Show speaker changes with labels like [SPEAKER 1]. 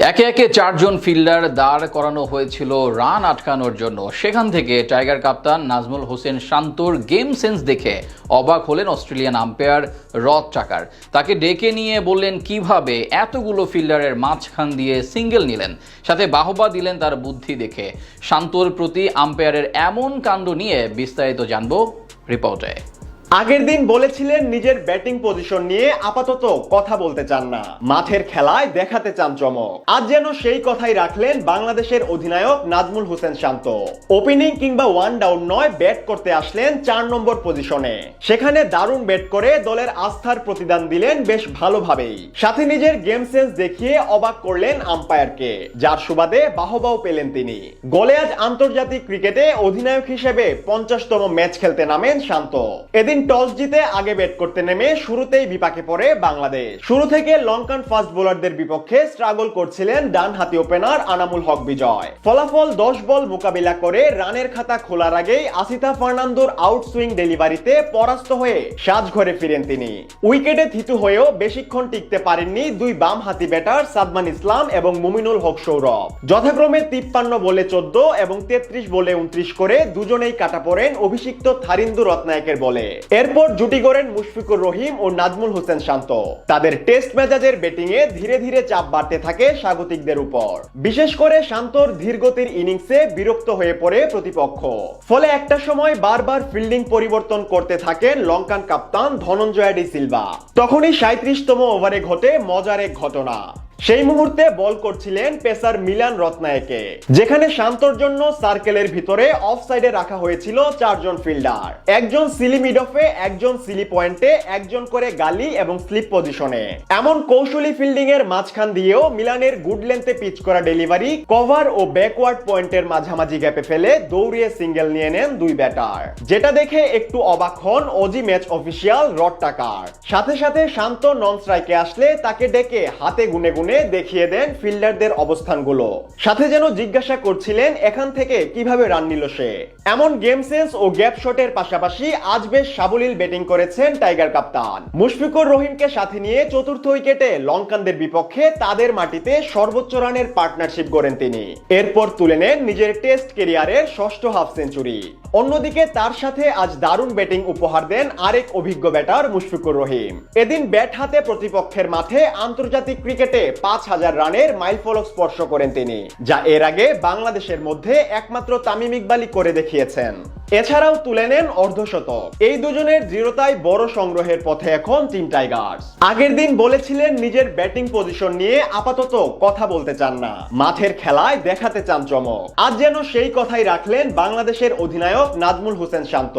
[SPEAKER 1] একে একে চারজন ফিল্ডার দাঁড় করানো হয়েছিল রান আটকানোর জন্য। সেখান থেকে টাইগার কাপ্তান নাজমুল হোসেন শান্তর গেম সেন্স দেখে অবাক হলেন অস্ট্রেলিয়ান আম্পায়ার রথ চাকার। তাকে ডেকে নিয়ে বললেন কিভাবে এতগুলো ফিল্ডারের মাঝখান দিয়ে সিঙ্গেল নিলেন, সাথে বাহবা দিলেন তার বুদ্ধি দেখে। শান্তর প্রতি আম্পায়ারের এমন কাণ্ড নিয়ে বিস্তারিত জানবো রিপোর্টে।
[SPEAKER 2] আগের দিন বলেছিলেন নিজের ব্যাটিং পজিশন নিয়ে আপাতত কথা বলতে চান না, মাঠের খেলায় দেখাতে চান চমক। আজ যেন সেই কথাই রাখলেন বাংলাদেশের অধিনায়ক নাজমুল হোসেন শান্ত। ওপেনিং কিংবা ওয়ান ডাউন নয়, ব্যাট করতে আসলেন 4 নম্বর পজিশনে। সেখানে দারুণ ব্যাট করে দলের আস্থার প্রতিদান দিলেন বেশ ভালোভাবেই, সাথে নিজের গেম সেন্স দেখিয়ে অবাক করলেন আম্পায়ারকে, যার সুবাদে বাহবাও পেলেন তিনি। গোলে আজ আন্তর্জাতিক ক্রিকেটে অধিনায়ক হিসেবে 50তম ম্যাচ খেলতে নামেন শান্ত। এদিন টস জিতে আগে ব্যাট করতে নেমে শুরুতেই বিপাকে পড়ে বাংলাদেশ। শুরু থেকে লঙ্কান ফাস্ট বোলারদের বিপক্ষে স্ট্রাগল করছিলেন ডান হাতি ওপেনার আনামুল হক বিজয়। ফলাফল 10 বল মোকাবিলা করে রানের খাতা খোলার আগেই আসিতা ফার্নান্দোর আউটসুইং ডেলিভারিতে পরাস্ত হয়ে সাজঘরে ফিরেন তিনি। উইকেটে থিতু হয়েও বেশিক্ষণ টিকতে পারেননি দুই বাম হাতি ব্যাটার সাদমান ইসলাম এবং মুমিনুল হক সৌরভ। যথাক্রমে 53 বলে 14 এবং 33 বলে 29 করে দুজনেই কাটা পড়েন অভিষিক্ত থারিন্দু রত্নায়কের বলে। এরপর জুটি গড়েন মুশফিকুর রহিম ও নাজমুল হোসেন শান্ত। তাদের টেস্ট মেজাজের ব্যাটিং এ ধীরে ধীরে চাপ বাড়তে থাকে স্বাগতিকদের উপর। বিশেষ করে শান্তর ধীরগতির ইনিংসে বিরক্ত হয়ে পড়ে প্রতিপক্ষ। ফলে একটা সময় বারবার ফিল্ডিং পরিবর্তন করতে থাকেন লঙ্কান কাপ্তান ধনঞ্জয় ডি সিলভা। তখনই 37তম ওভারে ঘটে মজার এক ঘটনা। সেই মুহূর্তে বল করছিলেন পেসার মিলান রত্নায়কে, যেখানে শান্তর জন্য সার্কেলের ভিতরে অফ সাইডে রাখা হয়েছিল 4 জন ফিল্ডার। একজন সিলি মিড অফে, একজন সিলি পয়েন্টে, একজন করে গালি এবং স্লিপ পজিশনে। এমন কৌশলী ফিল্ডিং এর মাঝখান দিয়েও মিলানের গুড লেন্থে পিচ করা ডেলিভারি কভার ও ব্যাকওয়ার্ড পয়েন্টের মাঝামাঝি গ্যাপে ফেলে দৌড়িয়ে সিঙ্গেল নিয়ে নেন দুই ব্যাটার, যেটা দেখে একটু অবাক হন অজি ম্যাচ অফিসিয়াল রথ টাকার। সাথে সাথে শান্ত নন স্ট্রাইকে আসলে তাকে ডেকে হাতে গুনে গুনে দেখিয়ে দেন ফিল্ডারদের অবস্থানগুলো, সাথে যেন জিজ্ঞাসা করছিলেন এখান থেকে কিভাবে রান নিল সে। এমন গেম সেন্স ও গ্যাপ শটের পাশাপাশি আজ বেশ সাবলীল ব্যাটিং করেছেন টাইগার কাপ্তান। মুশফিকুর রহিমকে সাথে নিয়ে চতুর্থ উইকেটে লঙ্কানদের বিপক্ষে তাদের মাটিতে সর্বোচ্চ রানের পার্টনারশিপ গড়েন তিনি। এরপর তুলে নেন নিজের টেস্ট ক্যারিয়ারের 6ষ্ঠ হাফ সেঞ্চুরি। অন্যদিকে তার সাথে আজ দারুণ ব্যাটিং উপহার দেন আরেক অভিজ্ঞ ব্যাটার মুশফিকুর রহিম। এদিন ব্যাট হাতে প্রতিপক্ষের মাঠে আন্তর্জাতিক ক্রিকেটে 5000 রানের মাইলফলক স্পর্শ করেন তিনি, যা এর আগে বাংলাদেশের মধ্যে একমাত্র তামিম ইকবালই করে দেখিয়েছেন। এছাড়াও তুলে নেন অর্ধশতক। এই দুজনের দৃঢ়তায় বড় সংগ্রহের পথে এখন টিম টাইগার্স। আগের দিন বলেছিলেন নিজের ব্যাটিং পজিশন নিয়ে আপাতত কথা বলতে চান না, মাঠের খেলায় দেখাতে চান চমক। আজ যেন সেই কথাই রাখলেন বাংলাদেশের অধিনায়ক নাজমুল হোসেন শান্ত।